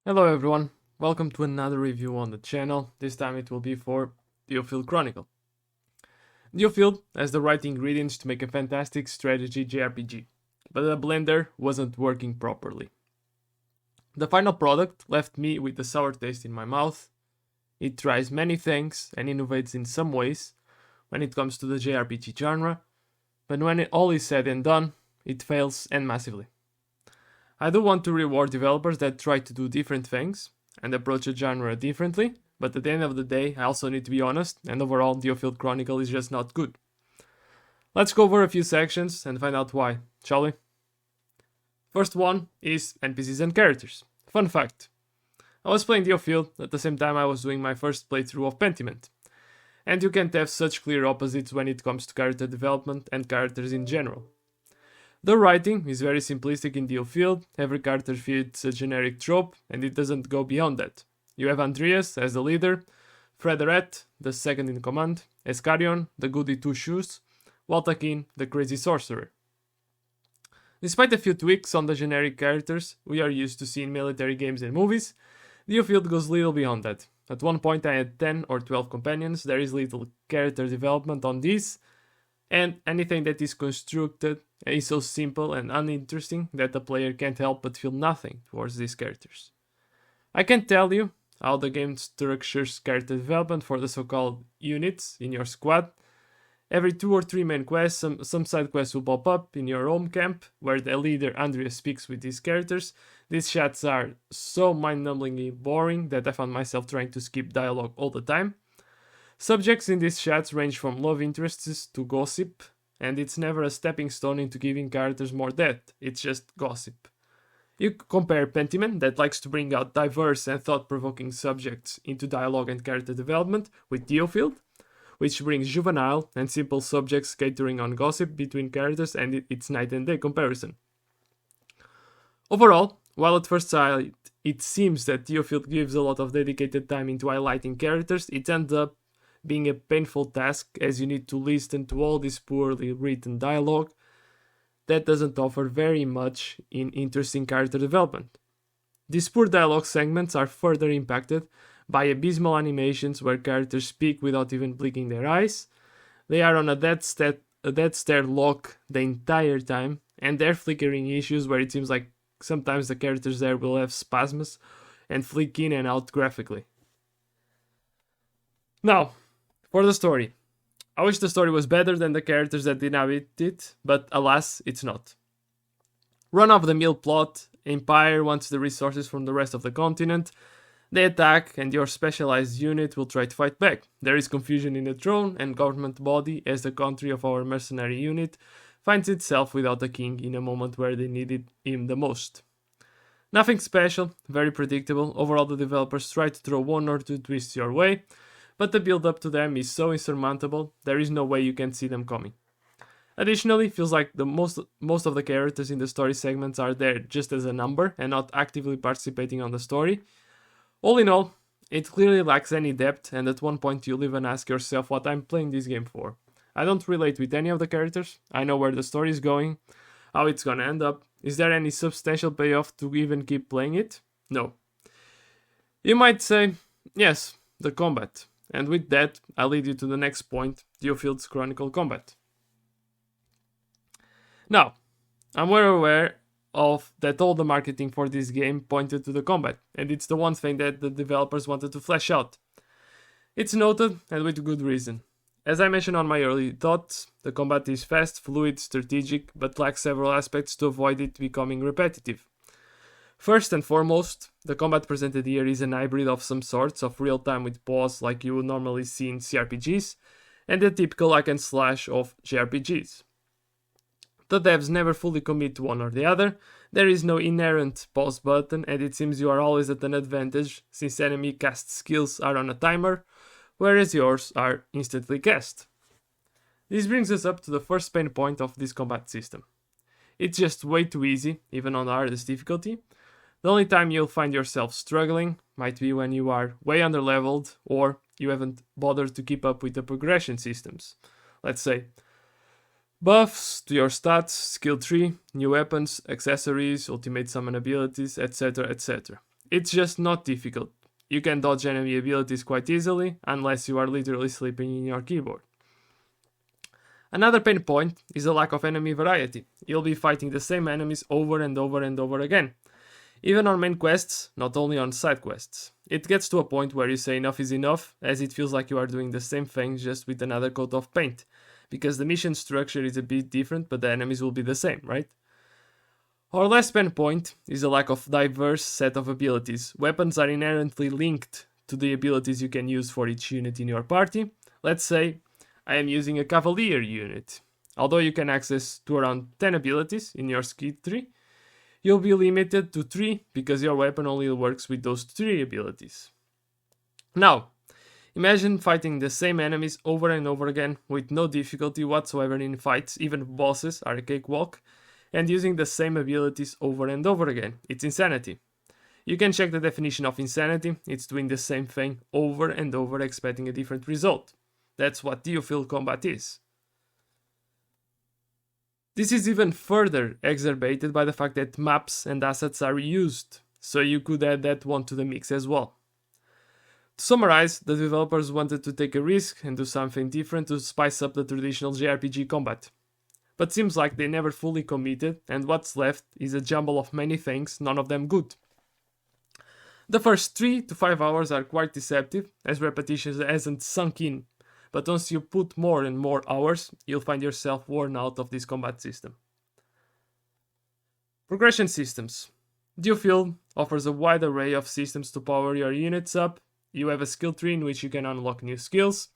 Hello everyone, welcome to another review on the channel. This time it will be for DioField Chronicle. DioField has the right ingredients to make a fantastic strategy JRPG, but the blender wasn't working properly. The final product left me with a sour taste in my mouth. It tries many things and innovates in some ways when it comes to the JRPG genre, but when all is said and done, it fails and massively. I do want to reward developers that try to do different things and approach a genre differently, but at the end of the day, I also need to be honest, and overall, DioField Chronicle is just not good. Let's go over a few sections and find out why, shall we? First one is NPCs and characters. Fun fact. I was playing DioField at the same time I was doing my first playthrough of Pentiment, and you can't have such clear opposites when it comes to character development and characters in general. The writing is very simplistic in DioField, every character fits a generic trope, and it doesn't go beyond that. You have Andreas as the leader, Frederet, the second in command, Escarion, the goody two-shoes, Waltakin, the crazy sorcerer. Despite a few tweaks on the generic characters we are used to seeing in military games and movies, DioField goes little beyond that. At one point I had 10 or 12 companions, there is little character development on these, and anything that is constructed is so simple and uninteresting that the player can't help but feel nothing towards these characters. I can't tell you how the game structures character development for the so-called units in your squad. Every 2 or 3 main quests, some side quests will pop up in your home camp where the leader Andrea speaks with these characters. These chats are so mind-numbingly boring that I found myself trying to skip dialogue all the time. Subjects in these chats range from love interests to gossip, and it's never a stepping stone into giving characters more depth, it's just gossip. You compare Pentiment, that likes to bring out diverse and thought-provoking subjects into dialogue and character development, with DioField, which brings juvenile and simple subjects catering on gossip between characters, and it's night and day comparison. Overall, while at first sight it seems that DioField gives a lot of dedicated time into highlighting characters, it ends up being a painful task as you need to listen to all this poorly written dialogue that doesn't offer very much in interesting character development. These poor dialogue segments are further impacted by abysmal animations where characters speak without even blinking their eyes. They are on a dead stare lock the entire time, and their flickering issues where it seems like sometimes the characters there will have spasms and flick in and out graphically. Now, for the story. I wish the story was better than the characters that inhabit it, but alas, it's not. Run-of-the-mill plot, Empire wants the resources from the rest of the continent, they attack and your specialized unit will try to fight back. There is confusion in the throne and government body as the country of our mercenary unit finds itself without a king in a moment where they needed him the most. Nothing special, very predictable, overall the developers try to throw 1 or 2 twists your way, but the build up to them is so insurmountable, there is no way you can see them coming. Additionally, feels like the most of the characters in the story segments are there just as a number and not actively participating on the story. All in all, it clearly lacks any depth, and at one point you'll even ask yourself what I'm playing this game for. I don't relate with any of the characters, I know where the story is going, how it's gonna end up. Is there any substantial payoff to even keep playing it? No. You might say, yes, the combat. And with that, I'll lead you to the next point, DioField's Chronicle combat. Now, I'm well aware of that all the marketing for this game pointed to the combat, and it's the one thing that the developers wanted to flesh out. It's noted, and with good reason. As I mentioned on my early thoughts, the combat is fast, fluid, strategic, but lacks several aspects to avoid it becoming repetitive. First and foremost, the combat presented here is an hybrid of some sorts of real-time with pause like you would normally see in CRPGs, and the typical hack and slash of JRPGs. The devs never fully commit to one or the other, there is no inherent pause button, and it seems you are always at an advantage since enemy cast skills are on a timer, whereas yours are instantly cast. This brings us up to the first pain point of this combat system. It's just way too easy, even on the hardest difficulty. The only time you'll find yourself struggling might be when you are way underleveled or you haven't bothered to keep up with the progression systems. Let's say buffs to your stats, skill tree, new weapons, accessories, ultimate summon abilities, etc, etc. It's just not difficult. You can dodge enemy abilities quite easily, unless you are literally sleeping in your keyboard. Another pain point is the lack of enemy variety. You'll be fighting the same enemies over and over and over again. Even on main quests, not only on side quests. It gets to a point where you say enough is enough, as it feels like you are doing the same thing just with another coat of paint. Because the mission structure is a bit different, but the enemies will be the same, right? Our last pain point is a lack of diverse set of abilities. Weapons are inherently linked to the abilities you can use for each unit in your party. Let's say I am using a Cavalier unit. Although you can access to around 10 abilities in your skill tree, you'll be limited to 3 because your weapon only works with those 3 abilities. Now, imagine fighting the same enemies over and over again with no difficulty whatsoever in fights, even bosses are a cakewalk, and using the same abilities over and over again. It's insanity. You can check the definition of insanity, it's doing the same thing over and over expecting a different result. That's what DioField combat is. This is even further exacerbated by the fact that maps and assets are reused, so you could add that one to the mix as well. To summarize, the developers wanted to take a risk and do something different to spice up the traditional JRPG combat. But seems like they never fully committed, and what's left is a jumble of many things, none of them good. The first 3 to 5 hours are quite deceptive, as repetition hasn't sunk in, but once you put more and more hours, you'll find yourself worn out of this combat system. Progression systems. DioField offers a wide array of systems to power your units up. You have a skill tree in which you can unlock new skills,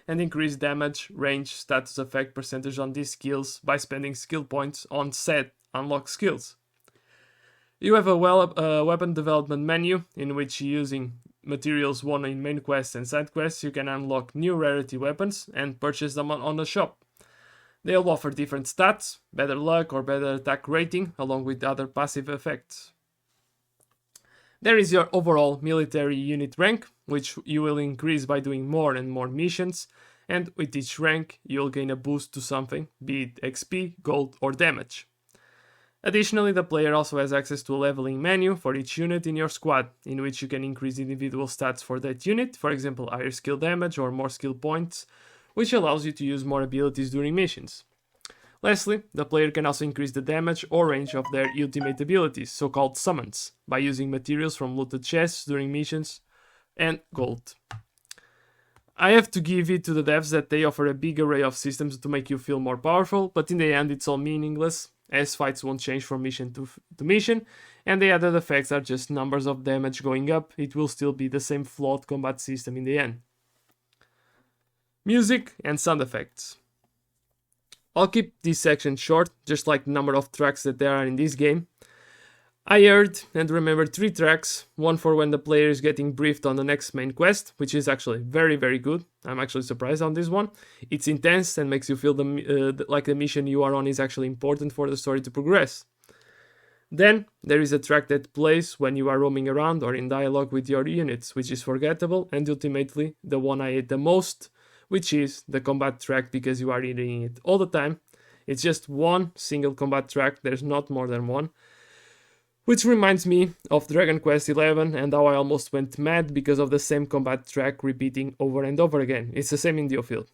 and increase damage, range, status effect percentage on these skills by spending skill points on said unlock skills. You have a weapon development menu in which, using materials won in main quests and side quests, you can unlock new rarity weapons and purchase them on the shop. They'll offer different stats, better luck or better attack rating, along with other passive effects. There is your overall military unit rank, which you will increase by doing more and more missions, and with each rank you'll gain a boost to something, be it XP, gold or damage. Additionally, the player also has access to a leveling menu for each unit in your squad, in which you can increase individual stats for that unit, for example higher skill damage or more skill points, which allows you to use more abilities during missions. Lastly, the player can also increase the damage or range of their ultimate abilities, so-called summons, by using materials from looted chests during missions and gold. I have to give it to the devs that they offer a big array of systems to make you feel more powerful, but in the end it's all meaningless, as fights won't change from mission to mission, and the added effects are just numbers of damage going up. It will still be the same flawed combat system in the end. Music and sound effects. I'll keep this section short, just like the number of tracks that there are in this game. I heard and remembered 3 tracks, one for when the player is getting briefed on the next main quest, which is actually very very good. I'm actually surprised on this one. It's intense and makes you feel like the mission you are on is actually important for the story to progress. Then there is a track that plays when you are roaming around or in dialogue with your units, which is forgettable, and ultimately the one I hate the most, which is the combat track, because you are hearing it all the time. It's just one single combat track, there's not more than one. Which reminds me of Dragon Quest XI and how I almost went mad because of the same combat track repeating over and over again. It's the same in DioField.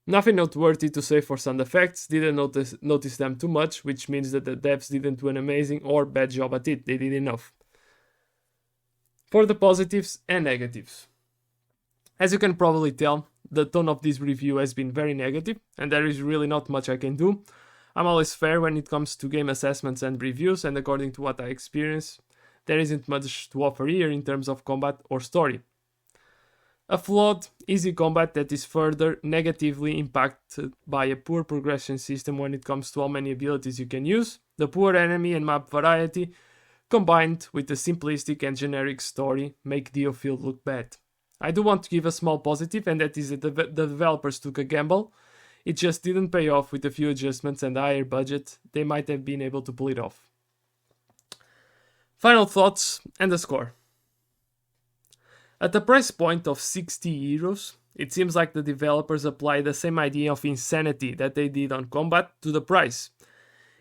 Nothing noteworthy to say for sound effects, didn't notice them too much, which means that the devs didn't do an amazing or bad job at it, they did enough. For the positives and negatives. As you can probably tell, the tone of this review has been very negative, and there is really not much I can do. I'm always fair when it comes to game assessments and reviews, and according to what I experience, there isn't much to offer here in terms of combat or story. A flawed, easy combat that is further negatively impacted by a poor progression system when it comes to how many abilities you can use, the poor enemy and map variety, combined with the simplistic and generic story, make DioField look bad. I do want to give a small positive, and that is that the developers took a gamble. It just didn't pay off. With a few adjustments and a higher budget, they might have been able to pull it off. Final thoughts and the score. At the price point of €60, it seems like the developers applied the same idea of insanity that they did on combat to the price.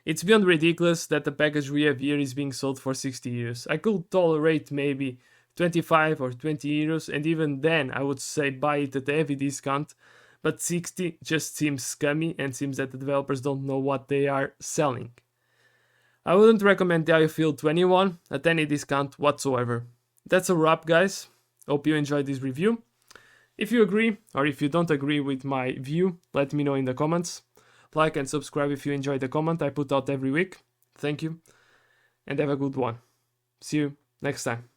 It's beyond ridiculous that the package we have here is being sold for 60 euros. I could tolerate maybe 25 or 20 euros, and even then I would say buy it at a heavy discount, but 60 just seems scummy and seems that the developers don't know what they are selling. I wouldn't recommend DioField to anyone at any discount whatsoever. That's a wrap, guys. Hope you enjoyed this review. If you agree, or if you don't agree with my view, let me know in the comments. Like and subscribe if you enjoyed the comment I put out every week. Thank you, and have a good one. See you next time.